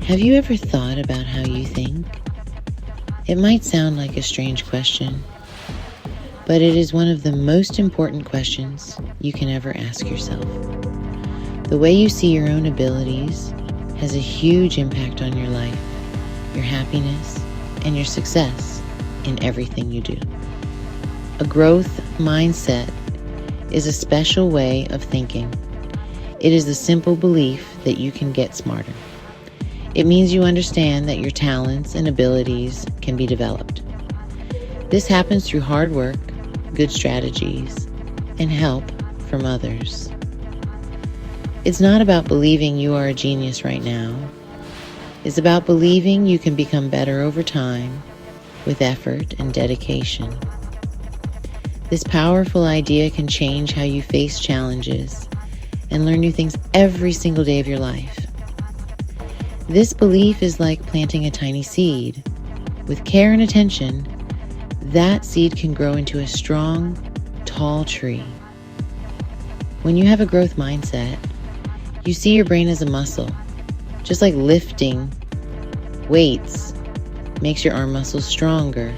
Have you ever thought about how you think? It might sound like a strange question, but it is one of the most important questions you can ever ask yourself. The way you see your own abilities has a huge impact on your life, your happiness, and your success in everything you do. A growth mindset is a special way of thinking. It is the simple belief that you can get smarter. It means you understand that your talents and abilities can be developed. This happens through hard work, good strategies, and help from others. It's not about believing you are a genius right now. It's about believing you can become better over time with effort and dedication. This powerful idea can change how you face challenges and learn new things every single day of your life. This belief is like planting a tiny seed. With care and attention, that seed can grow into a strong, tall tree. When you have a growth mindset, you see your brain as a muscle. Just like lifting weights makes your arm muscles stronger,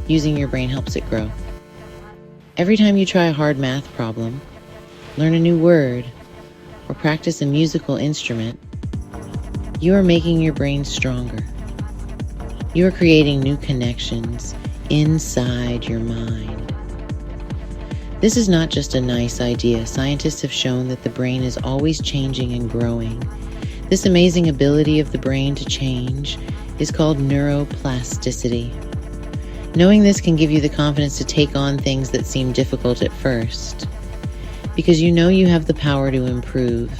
using your brain helps it grow. Every time you try a hard math problem, learn a new word, or practice a musical instrument, you are making your brain stronger. You are creating new connections inside your mind. This is not just a nice idea. Scientists have shown that the brain is always changing and growing. This amazing ability of the brain to change is called neuroplasticity. Knowing this can give you the confidence to take on things that seem difficult at first, because you know you have the power to improve.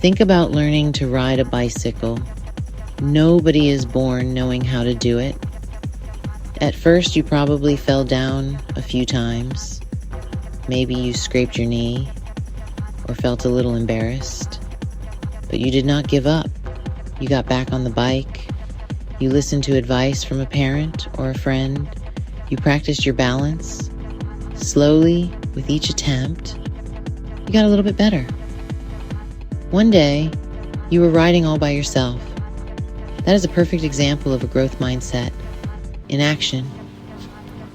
Think about learning to ride a bicycle. Nobody is born knowing how to do it. At first, you probably fell down a few times. Maybe you scraped your knee or felt a little embarrassed. But you did not give up. You got back on the bike. You listened to advice from a parent or a friend. You practiced your balance. Slowly, with each attempt, you got a little bit better. One day, you were riding all by yourself. That is a perfect example of a growth mindset in action.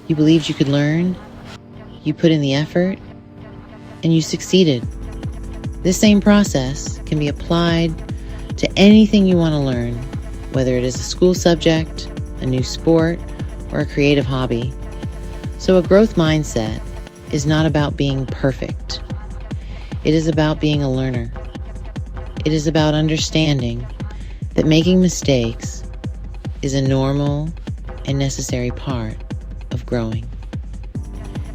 You believed you could learn, you put in the effort, and you succeeded. This same process can be applied to anything you want to learn, whether it is a school subject, a new sport, or a creative hobby. So a growth mindset is not about being perfect. It is about being a learner. It is about understanding that making mistakes is a normal and necessary part of growing.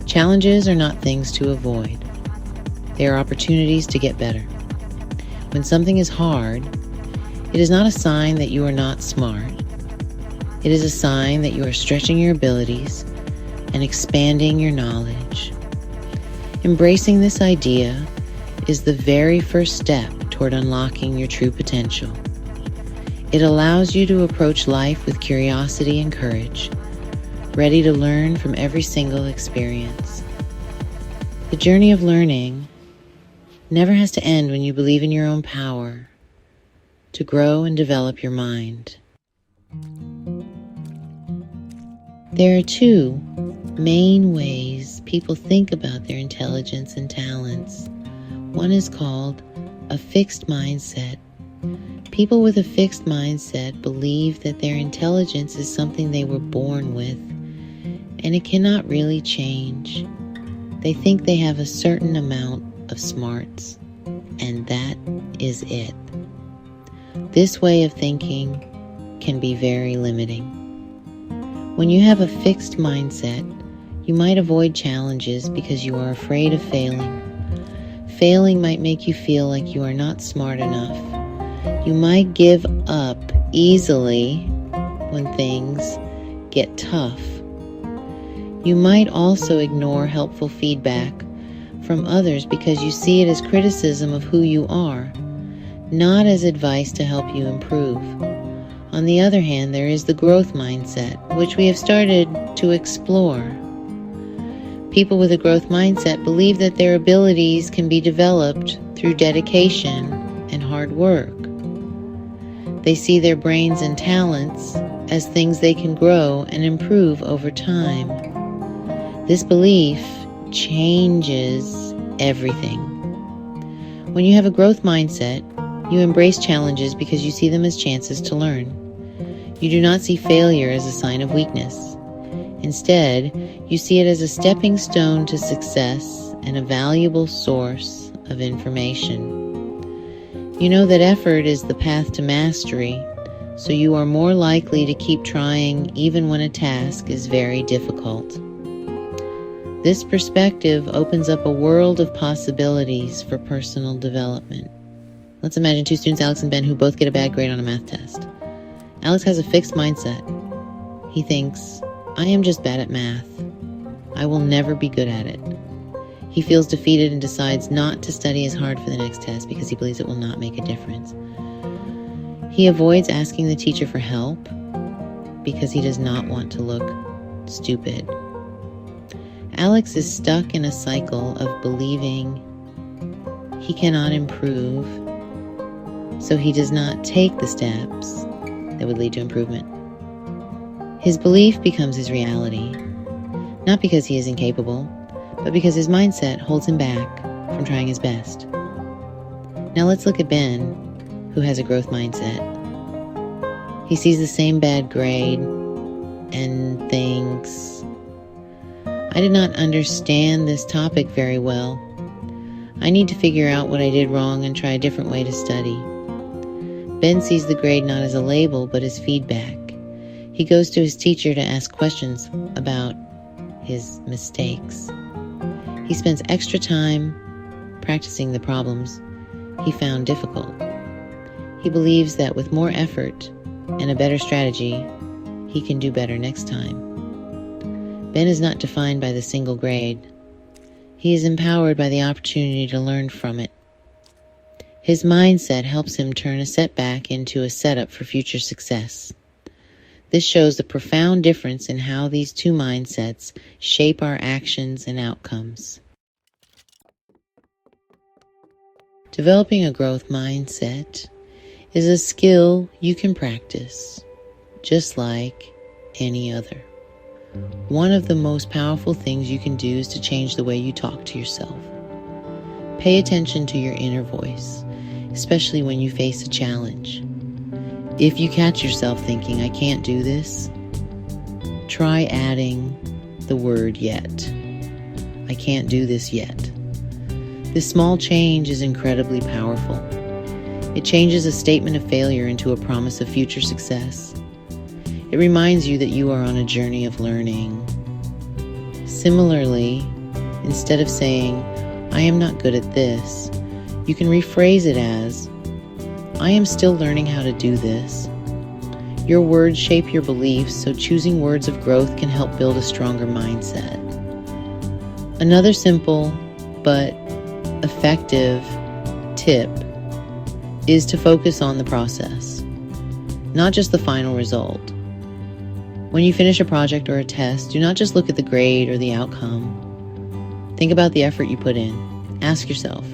Challenges are not things to avoid. They are opportunities to get better. When something is hard, it is not a sign that you are not smart. It is a sign that you are stretching your abilities and expanding your knowledge. Embracing this idea is the very first step toward unlocking your true potential. It allows you to approach life with curiosity and courage, ready to learn from every single experience. The journey of learning never has to end when you believe in your own power to grow and develop your mind. There are two main ways people think about their intelligence and talents. One is called a fixed mindset. People with a fixed mindset believe that their intelligence is something they were born with, and it cannot really change. They think they have a certain amount of smarts, and that is it. This way of thinking can be very limiting. When you have a fixed mindset, you might avoid challenges because you are afraid of failing. Failing might make you feel like you are not smart enough. You might give up easily when things get tough. You might also ignore helpful feedback from others because you see it as criticism of who you are, not as advice to help you improve. On the other hand, there is the growth mindset, which we have started to explore. People with a growth mindset believe that their abilities can be developed through dedication and hard work. They see their brains and talents as things they can grow and improve over time. This belief changes everything. When you have a growth mindset, you embrace challenges because you see them as chances to learn. You do not see failure as a sign of weakness. Instead, you see it as a stepping stone to success and a valuable source of information. You know that effort is the path to mastery, so you are more likely to keep trying even when a task is very difficult. This perspective opens up a world of possibilities for personal development. Let's imagine two students, Alex and Ben, who both get a bad grade on a math test. Alex has a fixed mindset. He thinks, I am just bad at math. I will never be good at it. He feels defeated and decides not to study as hard for the next test because he believes it will not make a difference. He avoids asking the teacher for help because he does not want to look stupid. Alex is stuck in a cycle of believing he cannot improve, so he does not take the steps that would lead to improvement. His belief becomes his reality, not because he is incapable, but because his mindset holds him back from trying his best. Now let's look at Ben, who has a growth mindset. He sees the same bad grade and thinks, I did not understand this topic very well. I need to figure out what I did wrong and try a different way to study. Ben sees the grade not as a label, but as feedback. He goes to his teacher to ask questions about his mistakes. He spends extra time practicing the problems he found difficult. He believes that with more effort and a better strategy, he can do better next time. Ben is not defined by the single grade. He is empowered by the opportunity to learn from it. His mindset helps him turn a setback into a setup for future success. This shows the profound difference in how these two mindsets shape our actions and outcomes. Developing a growth mindset is a skill you can practice, just like any other. One of the most powerful things you can do is to change the way you talk to yourself. Pay attention to your inner voice, especially when you face a challenge. If you catch yourself thinking, I can't do this, try adding the word yet. I can't do this yet. This small change is incredibly powerful. It changes a statement of failure into a promise of future success. It reminds you that you are on a journey of learning. Similarly, instead of saying, I am not good at this, you can rephrase it as, I am still learning how to do this. Your words shape your beliefs, so choosing words of growth can help build a stronger mindset. Another simple but effective tip is to focus on the process, not just the final result. When you finish a project or a test, do not just look at the grade or the outcome. Think about the effort you put in. Ask yourself,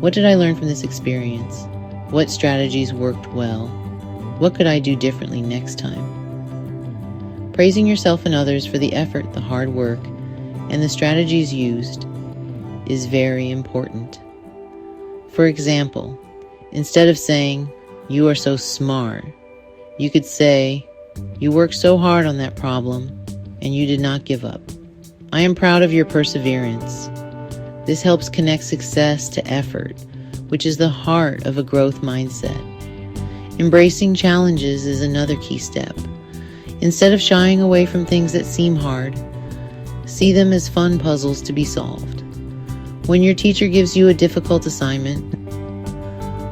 what did I learn from this experience? What strategies worked well? What could I do differently next time? Praising yourself and others for the effort, the hard work, and the strategies used is very important. For example, instead of saying, you are so smart, you could say, you worked so hard on that problem and you did not give up. I am proud of your perseverance. This helps connect success to effort, which is the heart of a growth mindset. Embracing challenges is another key step. Instead of shying away from things that seem hard, see them as fun puzzles to be solved. When your teacher gives you a difficult assignment,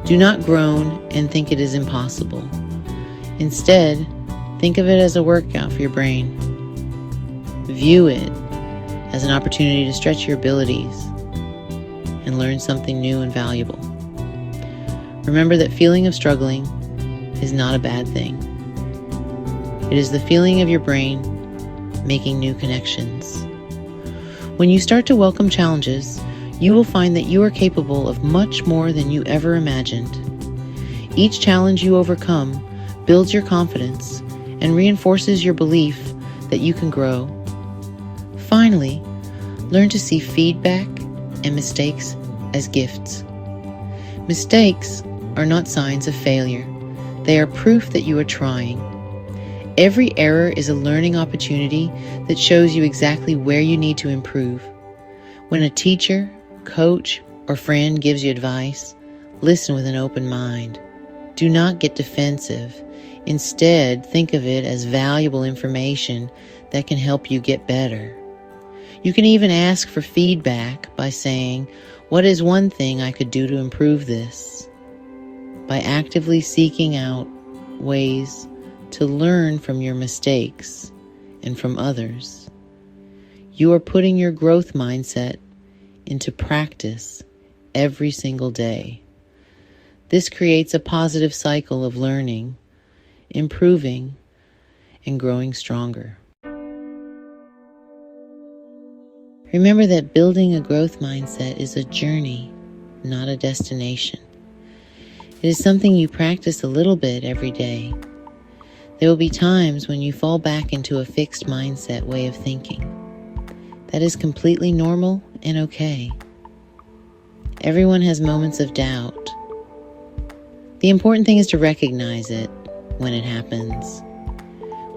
do not groan and think it is impossible. Instead, think of it as a workout for your brain. View it as an opportunity to stretch your abilities and learn something new and valuable. Remember that feeling of struggling is not a bad thing. It is the feeling of your brain making new connections. When you start to welcome challenges, you will find that you are capable of much more than you ever imagined. Each challenge you overcome builds your confidence and reinforces your belief that you can grow. Finally, learn to see feedback and mistakes as gifts. Mistakes are not signs of failure. They are proof that you are trying. Every error is a learning opportunity that shows you exactly where you need to improve. When a teacher, coach, or friend gives you advice, listen with an open mind. Do not get defensive. Instead, think of it as valuable information that can help you get better. You can even ask for feedback by saying, "What is one thing I could do to improve this?" By actively seeking out ways to learn from your mistakes and from others, you are putting your growth mindset into practice every single day. This creates a positive cycle of learning, improving, and growing stronger. Remember that building a growth mindset is a journey, not a destination. It is something you practice a little bit every day. There will be times when you fall back into a fixed mindset way of thinking. That is completely normal and okay. Everyone has moments of doubt. The important thing is to recognize it when it happens.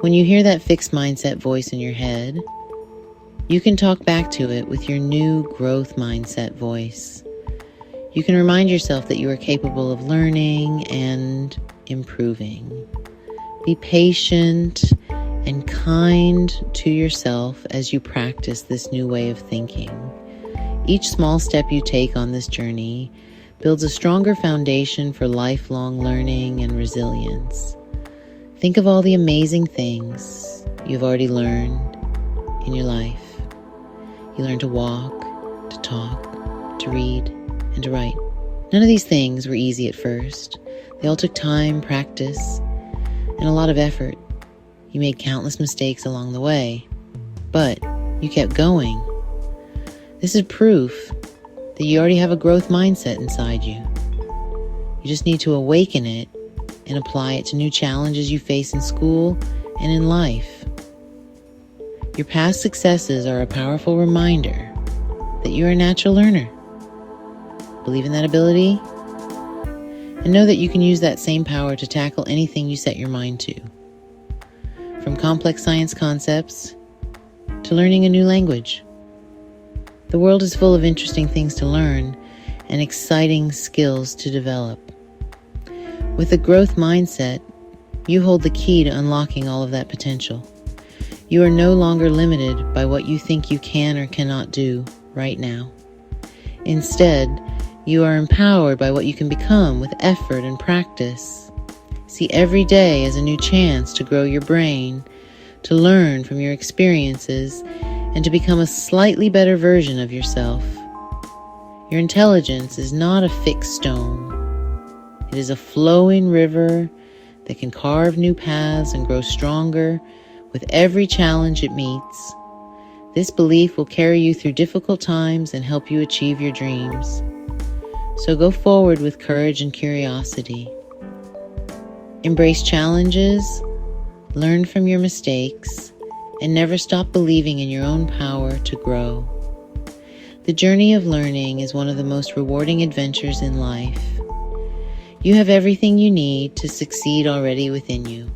When you hear that fixed mindset voice in your head, you can talk back to it with your new growth mindset voice. You can remind yourself that you are capable of learning and improving. Be patient and kind to yourself as you practice this new way of thinking. Each small step you take on this journey builds a stronger foundation for lifelong learning and resilience. Think of all the amazing things you've already learned in your life. You learned to walk, to talk, to read, and to write. None of these things were easy at first. They all took time, practice, and a lot of effort. You made countless mistakes along the way, but you kept going. This is proof that you already have a growth mindset inside you. You just need to awaken it and apply it to new challenges you face in school and in life. Your past successes are a powerful reminder that you're a natural learner. Believe in that ability and know that you can use that same power to tackle anything you set your mind to. From complex science concepts to learning a new language. The world is full of interesting things to learn and exciting skills to develop. With a growth mindset, you hold the key to unlocking all of that potential. You are no longer limited by what you think you can or cannot do right now. Instead, you are empowered by what you can become with effort and practice. See every day as a new chance to grow your brain, to learn from your experiences, and to become a slightly better version of yourself. Your intelligence is not a fixed stone. It is a flowing river that can carve new paths and grow stronger with every challenge it meets. This belief will carry you through difficult times and help you achieve your dreams. So go forward with courage and curiosity. Embrace challenges, learn from your mistakes, and never stop believing in your own power to grow. The journey of learning is one of the most rewarding adventures in life. You have everything you need to succeed already within you.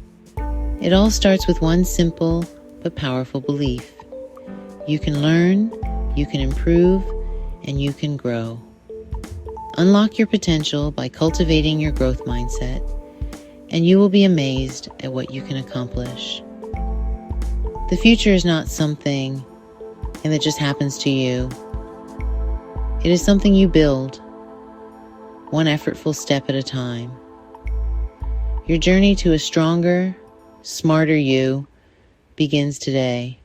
It all starts with one simple but powerful belief. You can learn, you can improve, and you can grow. Unlock your potential by cultivating your growth mindset, and you will be amazed at what you can accomplish. The future is not something that just happens to you. It is something you build, one effortful step at a time. Your journey to a stronger, smarter you begins today.